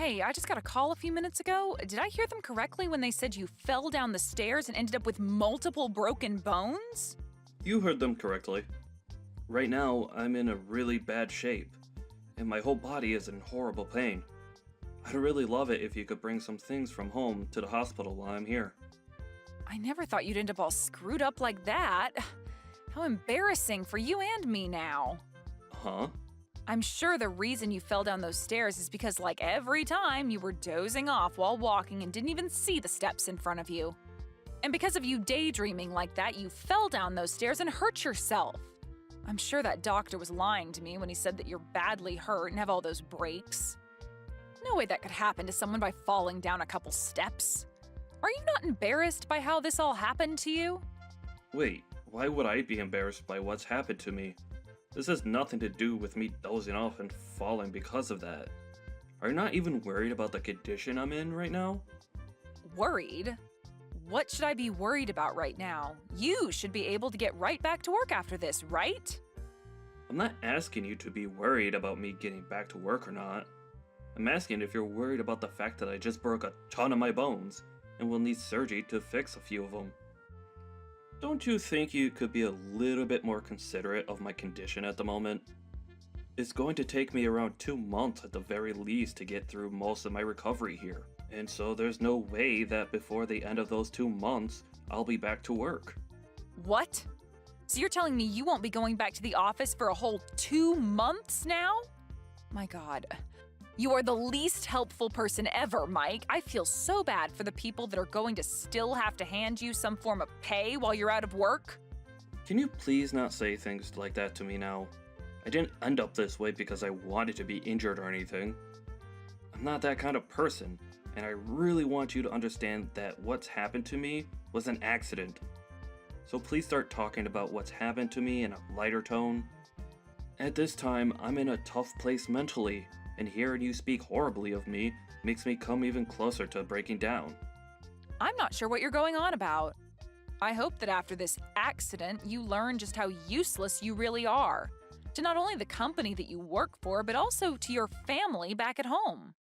Hey, I just got a call a few minutes ago. Did I hear them correctly when they said you fell down the stairs and ended up with multiple broken bones? You heard them correctly. Right now, I'm in a really bad shape, and my whole body is in horrible pain. I'd really love it if you could bring some things from home to the hospital while I'm here. I never thought you'd end up all screwed up like that. How embarrassing for you and me now. Huh? I'm sure the reason you fell down those stairs is because, like every time, you were dozing off while walking and didn't even see the steps in front of you. And because of you daydreaming like that, you fell down those stairs and hurt yourself. I'm sure that doctor was lying to me when he said that you're badly hurt and have all those breaks. No way that could happen to someone by falling down a couple steps. Are you not embarrassed by how this all happened to you? Wait, why would I be embarrassed by what's happened to me? This has nothing to do with me dozing off and falling because of that. Are you not even worried about the condition I'm in right now? Worried? What should I be worried about right now? You should be able to get right back to work after this, right? I'm not asking you to be worried about me getting back to work or not. I'm asking if you're worried about the fact that I just broke a ton of my bones and will need surgery to fix a few of them. Don't you think you could be a little bit more considerate of my condition at the moment? It's going to take me around 2 months at the very least to get through most of my recovery here, and so there's no way that before the end of those 2 months, I'll be back to work. What? So you're telling me you won't be going back to the office for a whole 2 months now? My God. You are the least helpful person ever, Mike. I feel so bad for the people that are going to still have to hand you some form of pay while you're out of work. Can you please not say things like that to me now? I didn't end up this way because I wanted to be injured or anything. I'm not that kind of person, and I really want you to understand that what's happened to me was an accident. So please start talking about what's happened to me in a lighter tone. At this time, I'm in a tough place mentally, and hearing you speak horribly of me makes me come even closer to breaking down. I'm not sure what you're going on about. I hope that after this accident, you learn just how useless you really are. To not only the company that you work for, but also to your family back at home.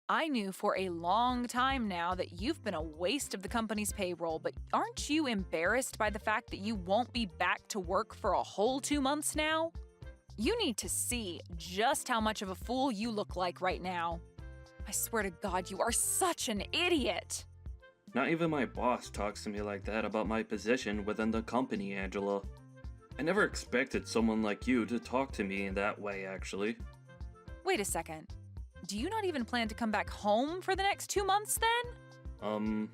I knew for a long time now that you've been a waste of the company's payroll, but aren't you embarrassed by the fact that you won't be back to work for a whole 2 months now? You need to see just how much of a fool you look like right now. I swear to God, you are such an idiot. Not even my boss talks to me like that about my position within the company, Angela. I never expected someone like you to talk to me in that way, actually. Wait a second. Do you not even plan to come back home for the next 2 months then?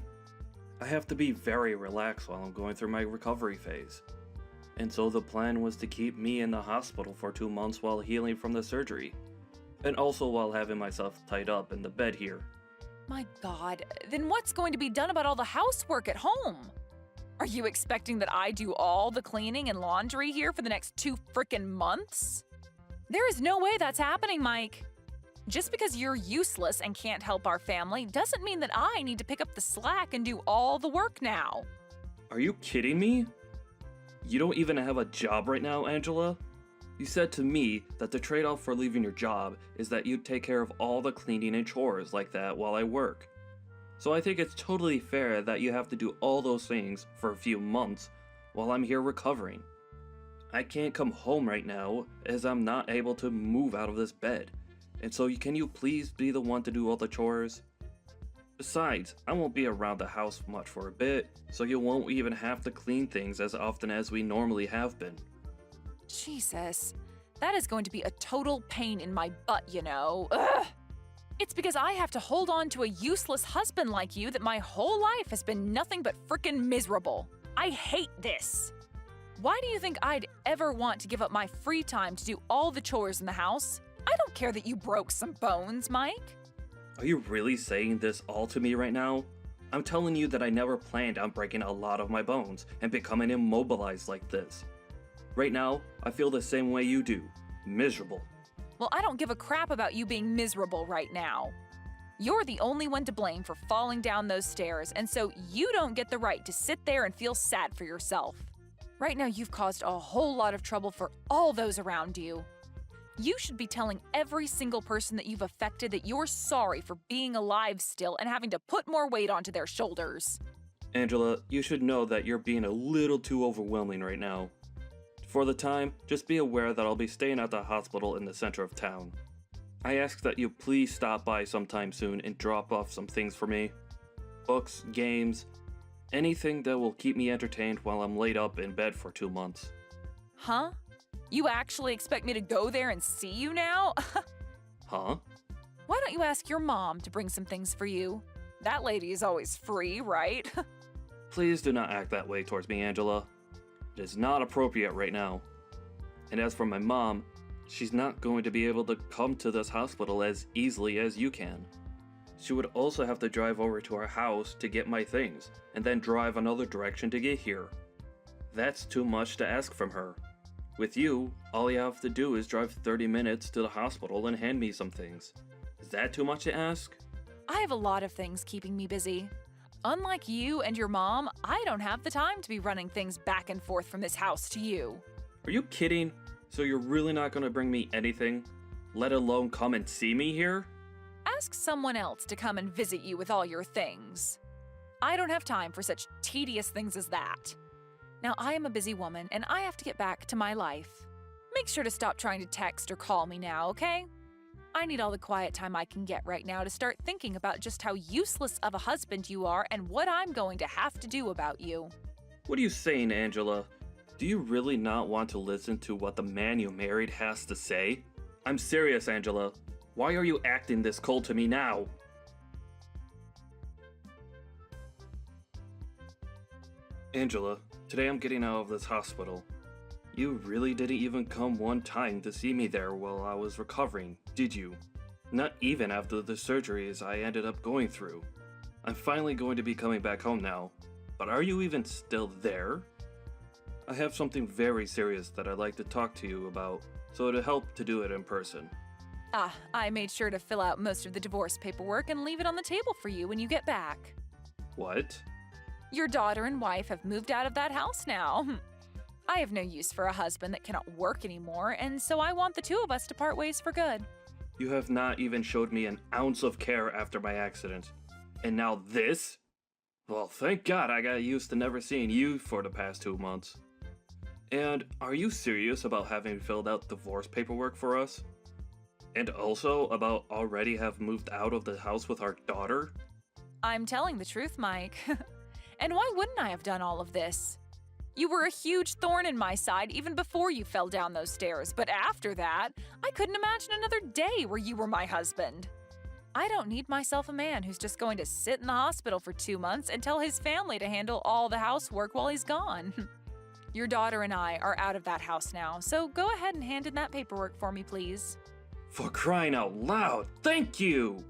I have to be very relaxed while I'm going through my recovery phase. And so the plan was to keep me in the hospital for 2 months while healing from the surgery. And also while having myself tied up in the bed here. My God, then what's going to be done about all the housework at home? Are you expecting that I do all the cleaning and laundry here for the next 2 frickin' months? There is no way that's happening, Mike. Just because you're useless and can't help our family doesn't mean that I need to pick up the slack and do all the work now. Are you kidding me? You don't even have a job right now, Angela? You said to me that the trade-off for leaving your job is that you'd take care of all the cleaning and chores like that while I work. So I think it's totally fair that you have to do all those things for a few months while I'm here recovering. I can't come home right now as I'm not able to move out of this bed. And so can you please be the one to do all the chores? Besides, I won't be around the house much for a bit, so you won't even have to clean things as often as we normally have been. Jesus, that is going to be a total pain in my butt, you know. Ugh! It's because I have to hold on to a useless husband like you that my whole life has been nothing but frickin' miserable. I hate this. Why do you think I'd ever want to give up my free time to do all the chores in the house? I don't care that you broke some bones, Mike. Are you really saying this all to me right now? I'm telling you that I never planned on breaking a lot of my bones and becoming immobilized like this. Right now, I feel the same way you do. Miserable. Well, I don't give a crap about you being miserable right now. You're the only one to blame for falling down those stairs, and so you don't get the right to sit there and feel sad for yourself. Right now, you've caused a whole lot of trouble for all those around you. You should be telling every single person that you've affected that you're sorry for being alive still and having to put more weight onto their shoulders. Angela, you should know that you're being a little too overwhelming right now. For the time, just be aware that I'll be staying at the hospital in the center of town. I ask that you please stop by sometime soon and drop off some things for me. Books, games, anything that will keep me entertained while I'm laid up in bed for 2 months. Huh? You actually expect me to go there and see you now? Huh? Why don't you ask your mom to bring some things for you? That lady is always free, right? Please do not act that way towards me, Angela. It is not appropriate right now. And as for my mom, she's not going to be able to come to this hospital as easily as you can. She would also have to drive over to our house to get my things, and then drive another direction to get here. That's too much to ask from her. With you, all you have to do is drive 30 minutes to the hospital and hand me some things. Is that too much to ask? I have a lot of things keeping me busy. Unlike you and your mom, I don't have the time to be running things back and forth from this house to you. Are you kidding? So you're really not going to bring me anything? Let alone come and see me here? Ask someone else to come and visit you with all your things. I don't have time for such tedious things as that. Now, I am a busy woman, and I have to get back to my life. Make sure to stop trying to text or call me now, okay? I need all the quiet time I can get right now to start thinking about just how useless of a husband you are and what I'm going to have to do about you. What are you saying, Angela? Do you really not want to listen to what the man you married has to say? I'm serious, Angela. Why are you acting this cold to me now? Angela, today I'm getting out of this hospital. You really didn't even come one time to see me there while I was recovering, did you? Not even after the surgeries I ended up going through. I'm finally going to be coming back home now, but are you even still there? I have something very serious that I'd like to talk to you about, so it'd help to do it in person. I made sure to fill out most of the divorce paperwork and leave it on the table for you when you get back. What? Your daughter and wife have moved out of that house now. I have no use for a husband that cannot work anymore, and so I want the two of us to part ways for good. You have not even showed me an ounce of care after my accident. And now this? Well, thank God I got used to never seeing you for the past 2 months. And are you serious about having filled out divorce paperwork for us? And also about already have moved out of the house with our daughter? I'm telling the truth, Mike. And why wouldn't I have done all of this? You were a huge thorn in my side even before you fell down those stairs, but after that, I couldn't imagine another day where you were my husband. I don't need myself a man who's just going to sit in the hospital for 2 months and tell his family to handle all the housework while he's gone. Your daughter and I are out of that house now, so go ahead and hand in that paperwork for me, please. For crying out loud, thank you!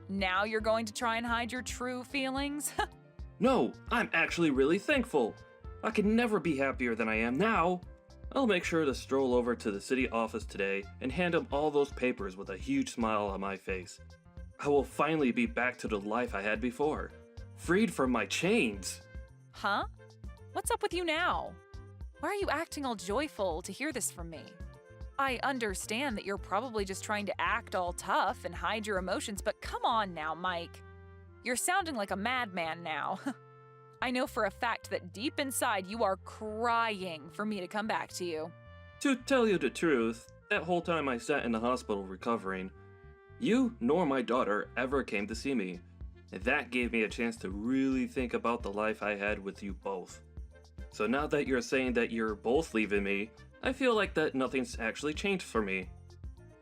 Now you're going to try and hide your true feelings? No, I'm actually really thankful. I could never be happier than I am now. I'll make sure to stroll over to the city office today and hand him all those papers with a huge smile on my face. I will finally be back to the life I had before, freed from my chains. Huh? What's up with you now? Why are you acting all joyful to hear this from me? I understand that you're probably just trying to act all tough and hide your emotions, but come on now, Mike. You're sounding like a madman now. I know for a fact that deep inside you are crying for me to come back to you. To tell you the truth, that whole time I sat in the hospital recovering, you nor my daughter ever came to see me, and that gave me a chance to really think about the life I had with you both. So now that you're saying that you're both leaving me, I feel like that nothing's actually changed for me.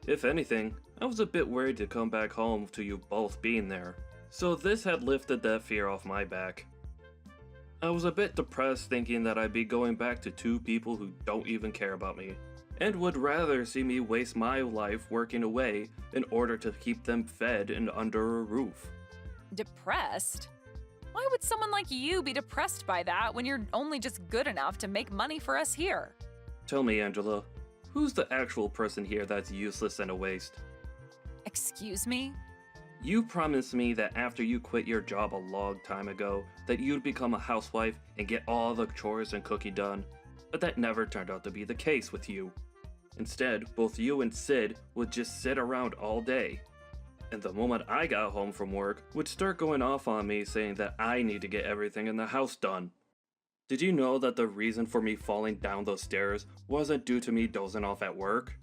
If anything, I was a bit worried to come back home to you both being there, so this had lifted that fear off my back. I was a bit depressed thinking that I'd be going back to 2 people who don't even care about me, and would rather see me waste my life working away in order to keep them fed and under a roof. Depressed? Why would someone like you be depressed by that when you're only just good enough to make money for us here? Tell me, Angela, who's the actual person here that's useless and a waste? Excuse me? You promised me that after you quit your job a long time ago, that you'd become a housewife and get all the chores and cooking done, but that never turned out to be the case with you. Instead, both you and Sid would just sit around all day. And the moment I got home from work, would start going off on me saying that I need to get everything in the house done. Did you know that the reason for me falling down those stairs wasn't due to me dozing off at work?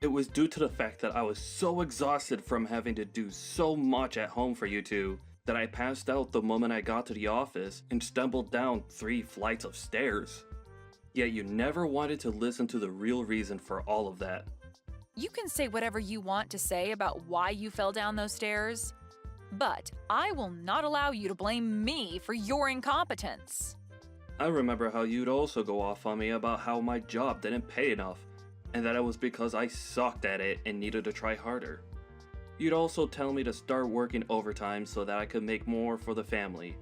It was due to the fact that I was so exhausted from having to do so much at home for you two that I passed out the moment I got to the office and stumbled down 3 flights of stairs. Yet you never wanted to listen to the real reason for all of that. You can say whatever you want to say about why you fell down those stairs, but I will not allow you to blame me for your incompetence. I remember how you'd also go off on me about how my job didn't pay enough, and that it was because I sucked at it and needed to try harder. You'd also tell me to start working overtime so that I could make more for the family.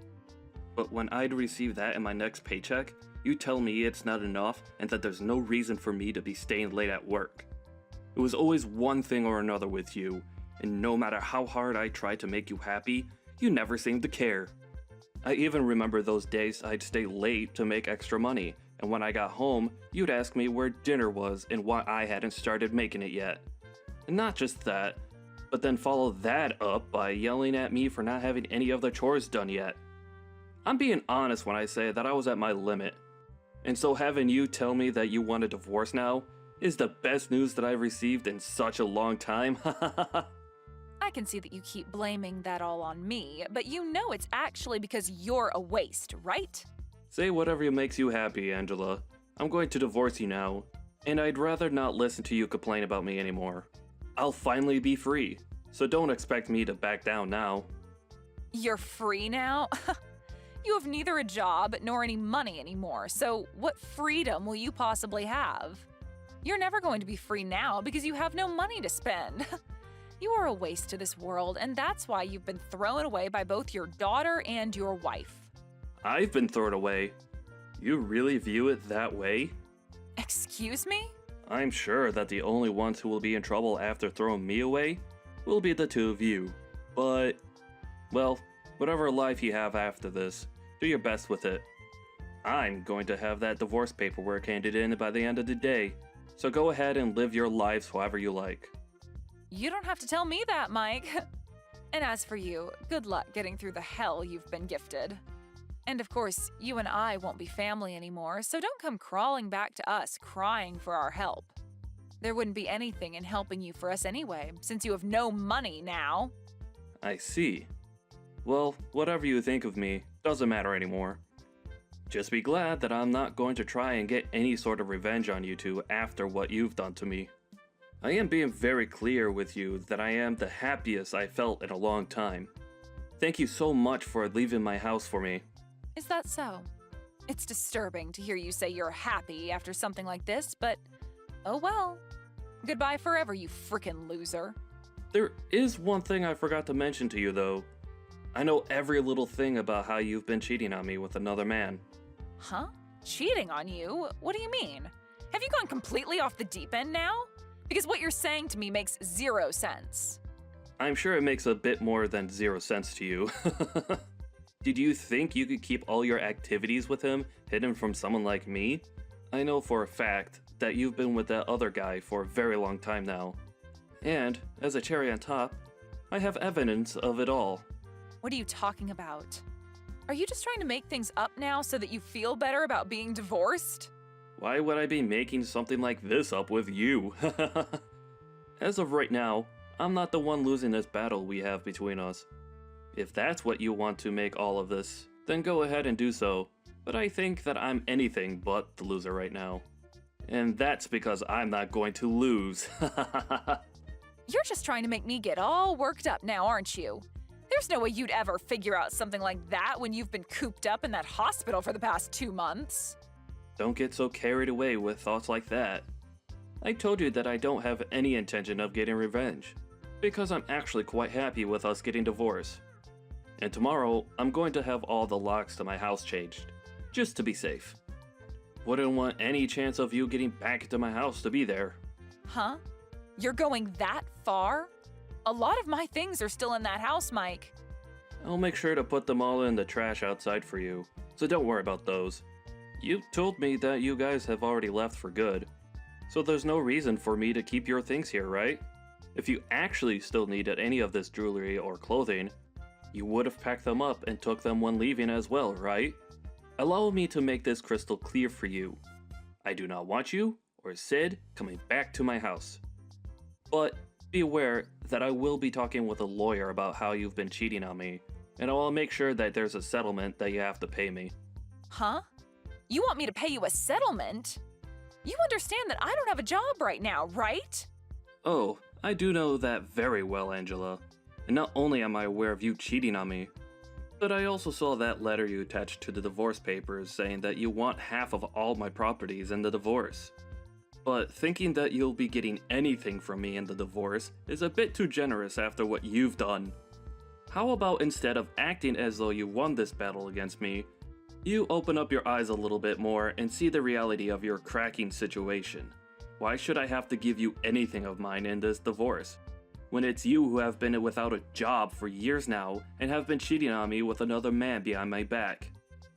But when I'd receive that in my next paycheck, you'd tell me it's not enough and that there's no reason for me to be staying late at work. It was always one thing or another with you, and no matter how hard I tried to make you happy, you never seemed to care. I even remember those days I'd stay late to make extra money, and when I got home, you'd ask me where dinner was and why I hadn't started making it yet. And not just that, but then follow that up by yelling at me for not having any of the chores done yet. I'm being honest when I say that I was at my limit. And so having you tell me that you want a divorce now is the best news that I've received in such a long time. I can see that you keep blaming that all on me, but you know it's actually because you're a waste, right? Say whatever makes you happy, Angela. I'm going to divorce you now, and I'd rather not listen to you complain about me anymore. I'll finally be free, so don't expect me to back down now. You're free now? You have neither a job nor any money anymore, so what freedom will you possibly have? You're never going to be free now because you have no money to spend. You are a waste to this world, and that's why you've been thrown away by both your daughter and your wife. I've been thrown away. You really view it that way? Excuse me? I'm sure that the only ones who will be in trouble after throwing me away will be the two of you. But, well, whatever life you have after this, do your best with it. I'm going to have that divorce paperwork handed in by the end of the day, so go ahead and live your lives however you like. You don't have to tell me that, Mike. And as for you, good luck getting through the hell you've been gifted. And of course, you and I won't be family anymore, so don't come crawling back to us crying for our help. There wouldn't be anything in helping you for us anyway, since you have no money now. I see. Well, whatever you think of me doesn't matter anymore. Just be glad that I'm not going to try and get any sort of revenge on you two after what you've done to me. I am being very clear with you that I am the happiest I felt in a long time. Thank you so much for leaving my house for me. Is that so? It's disturbing to hear you say you're happy after something like this, but oh well. Goodbye forever, you frickin' loser. There is one thing I forgot to mention to you though. I know every little thing about how you've been cheating on me with another man. Huh? Cheating on you? What do you mean? Have you gone completely off the deep end now? Because what you're saying to me makes 0 sense. I'm sure it makes a bit more than 0 sense to you. Did you think you could keep all your activities with him hidden from someone like me? I know for a fact that you've been with that other guy for a very long time now. And, as a cherry on top, I have evidence of it all. What are you talking about? Are you just trying to make things up now so that you feel better about being divorced? Why would I be making something like this up with you? As of right now, I'm not the one losing this battle we have between us. If that's what you want to make all of this, then go ahead and do so. But I think that I'm anything but the loser right now. And that's because I'm not going to lose. You're just trying to make me get all worked up now, aren't you? There's no way you'd ever figure out something like that when you've been cooped up in that hospital for the past 2 months. Don't get so carried away with thoughts like that. I told you that I don't have any intention of getting revenge, because I'm actually quite happy with us getting divorced. And tomorrow, I'm going to have all the locks to my house changed, just to be safe. Wouldn't want any chance of you getting back into my house to be there. Huh? You're going that far? A lot of my things are still in that house, Mike. I'll make sure to put them all in the trash outside for you, so don't worry about those. You told me that you guys have already left for good. So there's no reason for me to keep your things here, right? If you actually still needed any of this jewelry or clothing, you would have packed them up and took them when leaving as well, right? Allow me to make this crystal clear for you. I do not want you, or Sid, coming back to my house. But be aware that I will be talking with a lawyer about how you've been cheating on me, and I will make sure that there's a settlement that you have to pay me. Huh? You want me to pay you a settlement? You understand that I don't have a job right now, right? Oh, I do know that very well, Angela. And not only am I aware of you cheating on me, but I also saw that letter you attached to the divorce papers saying that you want half of all my properties in the divorce. But thinking that you'll be getting anything from me in the divorce is a bit too generous after what you've done. How about instead of acting as though you won this battle against me, you open up your eyes a little bit more and see the reality of your cracking situation? Why should I have to give you anything of mine in this divorce, when it's you who have been without a job for years now and have been cheating on me with another man behind my back?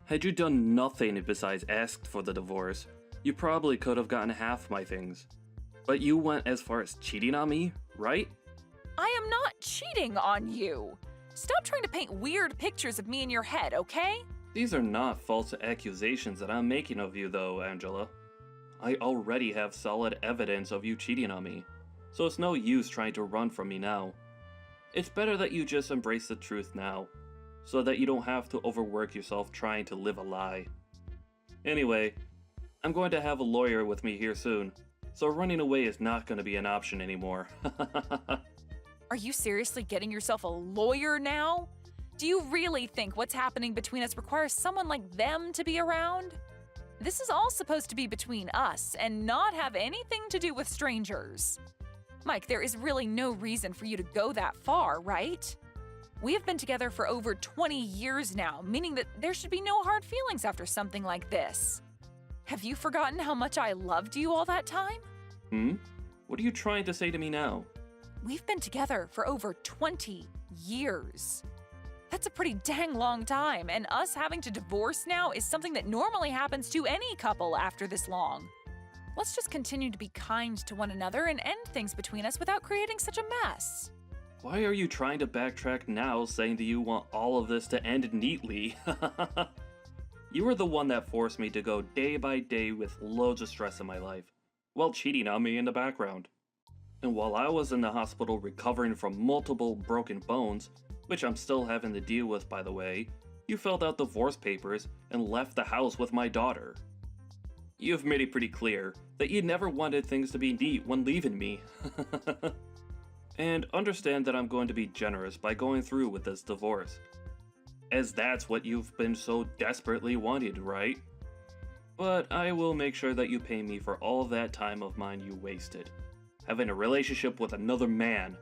Had you done nothing besides ask for the divorce, you probably could have gotten half my things. But you went as far as cheating on me, right? I am not cheating on you. Stop trying to paint weird pictures of me in your head, okay? These are not false accusations that I'm making of you though, Angela. I already have solid evidence of you cheating on me, so it's no use trying to run from me now. It's better that you just embrace the truth now, so that you don't have to overwork yourself trying to live a lie. Anyway, I'm going to have a lawyer with me here soon, so running away is not going to be an option anymore. Are you seriously getting yourself a lawyer now? Do you really think what's happening between us requires someone like them to be around? This is all supposed to be between us and not have anything to do with strangers. Mike, there is really no reason for you to go that far, right? We have been together for over 20 years now, meaning that there should be no hard feelings after something like this. Have you forgotten how much I loved you all that time? What are you trying to say to me now? We've been together for over 20 years. That's a pretty dang long time, and us having to divorce now is something that normally happens to any couple after this long. Let's just continue to be kind to one another and end things between us without creating such a mess. Why are you trying to backtrack now, saying that you want all of this to end neatly? You were the one that forced me to go day by day with loads of stress in my life, while cheating on me in the background. And while I was in the hospital recovering from multiple broken bones, which I'm still having to deal with by the way, you filled out divorce papers and left the house with my daughter. You've made it pretty clear that you never wanted things to be neat when leaving me. And understand that I'm going to be generous by going through with this divorce, as that's what you've been so desperately wanting, right? But I will make sure that you pay me for all that time of mine you wasted, having a relationship with another man.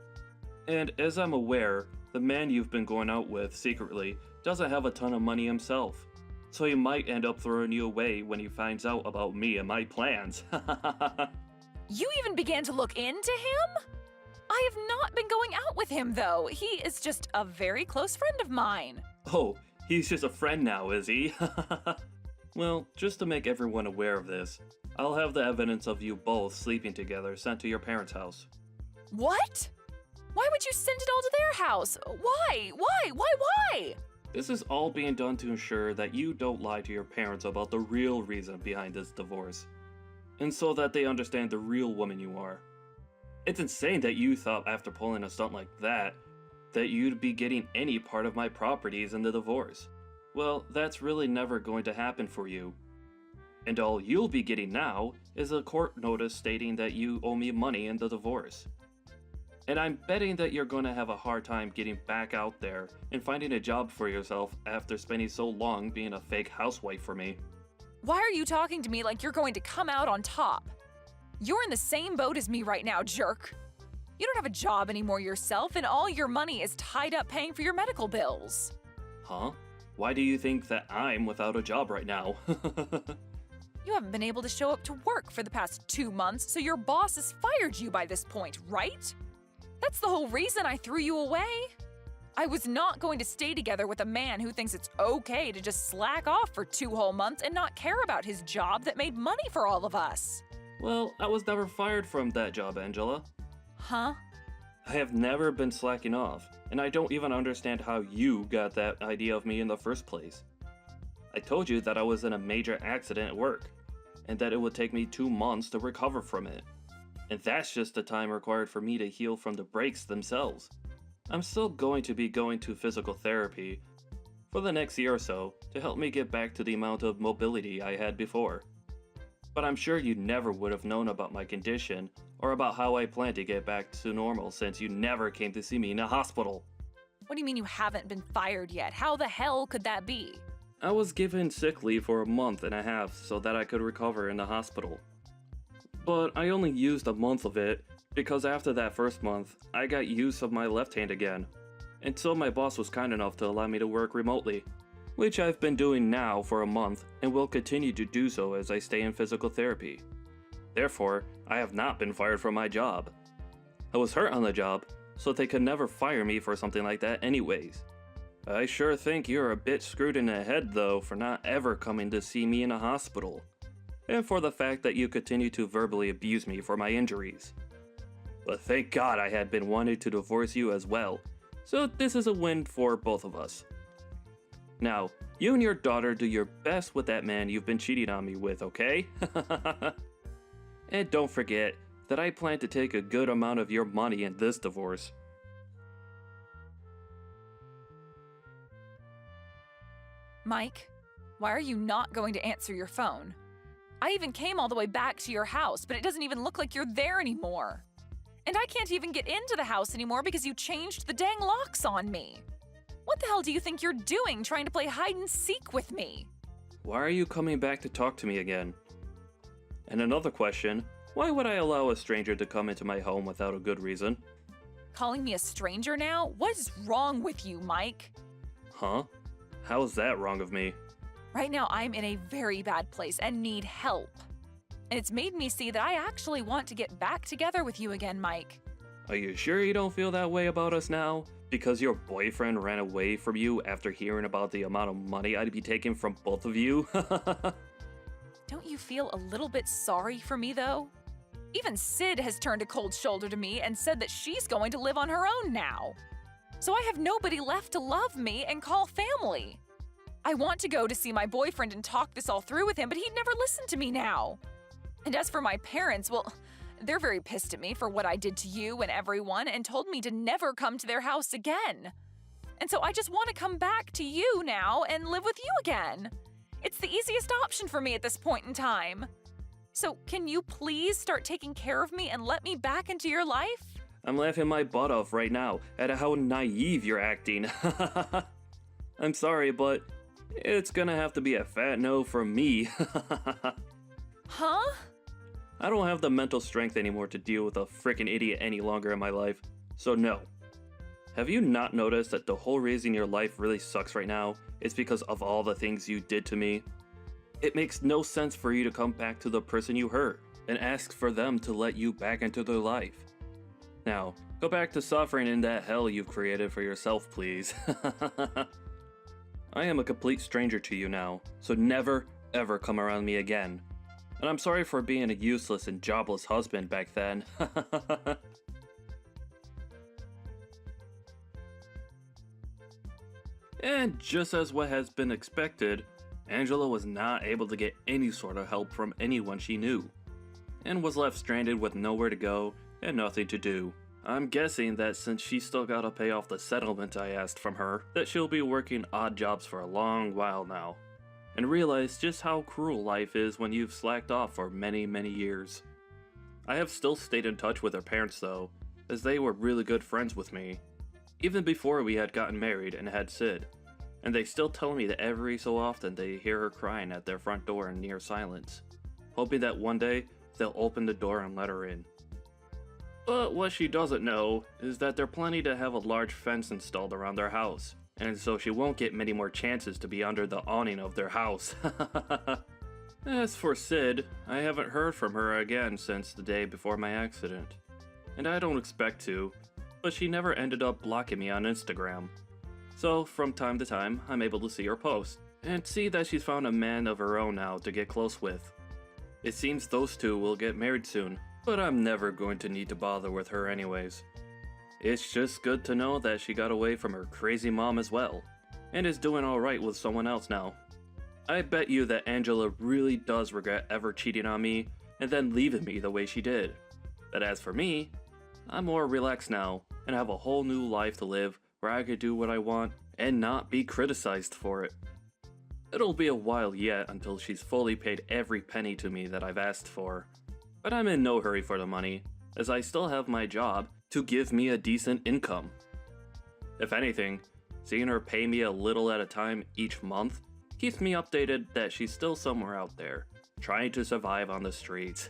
And as I'm aware, the man you've been going out with secretly doesn't have a ton of money himself, so he might end up throwing you away when he finds out about me and my plans. You even began to look into him? I have not been going out with him, though. He is just a very close friend of mine. Oh, he's just a friend now, is he? Well, just to make everyone aware of this, I'll have the evidence of you both sleeping together sent to your parents' house. What? Why would you send it all to their house? Why? This is all being done to ensure that you don't lie to your parents about the real reason behind this divorce, and so that they understand the real woman you are. It's insane that you thought after pulling a stunt like that you'd be getting any part of my properties in the divorce. Well, that's really never going to happen for you. And all you'll be getting now is a court notice stating that you owe me money in the divorce. And I'm betting that you're going to have a hard time getting back out there and finding a job for yourself after spending so long being a fake housewife for me. Why are you talking to me like you're going to come out on top? You're in the same boat as me right now, jerk. You don't have a job anymore yourself, and all your money is tied up paying for your medical bills. Huh? Why do you think that I'm without a job right now? You haven't been able to show up to work for the past 2 months, so your boss has fired you by this point, right? That's the whole reason I threw you away. I was not going to stay together with a man who thinks it's okay to just slack off for 2 whole months and not care about his job that made money for all of us. Well, I was never fired from that job, Angela. Huh? I have never been slacking off, and I don't even understand how you got that idea of me in the first place. I told you that I was in a major accident at work, and that it would take me 2 months to recover from it. And that's just the time required for me to heal from the breaks themselves. I'm still going to be going to physical therapy for the next year or so to help me get back to the amount of mobility I had before. But I'm sure you never would have known about my condition or about how I plan to get back to normal since you never came to see me in a hospital. What do you mean you haven't been fired yet? How the hell could that be? I was given sick leave for a month and a half so that I could recover in the hospital. But I only used a month of it because after that first month, I got use of my left hand again. And so my boss was kind enough to allow me to work remotely, which I've been doing now for a month and will continue to do so as I stay in physical therapy. Therefore, I have not been fired from my job. I was hurt on the job, so they could never fire me for something like that anyways. I sure think you're a bit screwed in the head though for not ever coming to see me in a hospital, and for the fact that you continue to verbally abuse me for my injuries. But thank God I had been wanting to divorce you as well, so this is a win for both of us. Now, you and your daughter do your best with that man you've been cheating on me with, okay? And don't forget that I plan to take a good amount of your money in this divorce. Mike, why are you not going to answer your phone? I even came all the way back to your house, but it doesn't even look like you're there anymore. And I can't even get into the house anymore because you changed the dang locks on me. What the hell do you think you're doing trying to play hide and seek with me? Why are you coming back to talk to me again? And another question, why would I allow a stranger to come into my home without a good reason? Calling me a stranger now? What is wrong with you, Mike? Huh? How is that wrong of me? Right now, I'm in a very bad place and need help. And it's made me see that I actually want to get back together with you again, Mike. Are you sure you don't feel that way about us now? Because your boyfriend ran away from you after hearing about the amount of money I'd be taking from both of you? Don't you feel a little bit sorry for me, though? Even Sid has turned a cold shoulder to me and said that she's going to live on her own now. So I have nobody left to love me and call family. I want to go to see my boyfriend and talk this all through with him, but he'd never listen to me now. And as for my parents, well, they're very pissed at me for what I did to you and everyone and told me to never come to their house again. And so I just want to come back to you now and live with you again. It's the easiest option for me at this point in time. So can you please start taking care of me and let me back into your life? I'm laughing my butt off right now at how naive you're acting. I'm sorry, but it's gonna have to be a fat no from me. Huh? I don't have the mental strength anymore to deal with a frickin' idiot any longer in my life, so no. Have you not noticed that the whole reason your life really sucks right now is because of all the things you did to me? It makes no sense for you to come back to the person you hurt and ask for them to let you back into their life. Now, go back to suffering in that hell you've created for yourself, please. I am a complete stranger to you now, so never, ever come around me again. And I'm sorry for being a useless and jobless husband back then. And just as what has been expected, Angela was not able to get any sort of help from anyone she knew, and was left stranded with nowhere to go and nothing to do. I'm guessing that since she still gotta pay off the settlement I asked from her, that she'll be working odd jobs for a long while now, and realize just how cruel life is when you've slacked off for many, many years. I have still stayed in touch with her parents though, as they were really good friends with me, even before we had gotten married and had Sid, and they still tell me that every so often they hear her crying at their front door in near silence, hoping that one day they'll open the door and let her in. But what she doesn't know is that they're planning to have a large fence installed around their house, and so she won't get many more chances to be under the awning of their house. As for Sid, I haven't heard from her again since the day before my accident, and I don't expect to, but she never ended up blocking me on Instagram. So from time to time, I'm able to see her post, and see that she's found a man of her own now to get close with. It seems those two will get married soon, but I'm never going to need to bother with her anyways. It's just good to know that she got away from her crazy mom as well, and is doing alright with someone else now. I bet you that Angela really does regret ever cheating on me and then leaving me the way she did. But as for me, I'm more relaxed now and have a whole new life to live where I could do what I want and not be criticized for it. It'll be a while yet until she's fully paid every penny to me that I've asked for, but I'm in no hurry for the money, as I still have my job to give me a decent income. If anything, seeing her pay me a little at a time each month keeps me updated that she's still somewhere out there, trying to survive on the streets.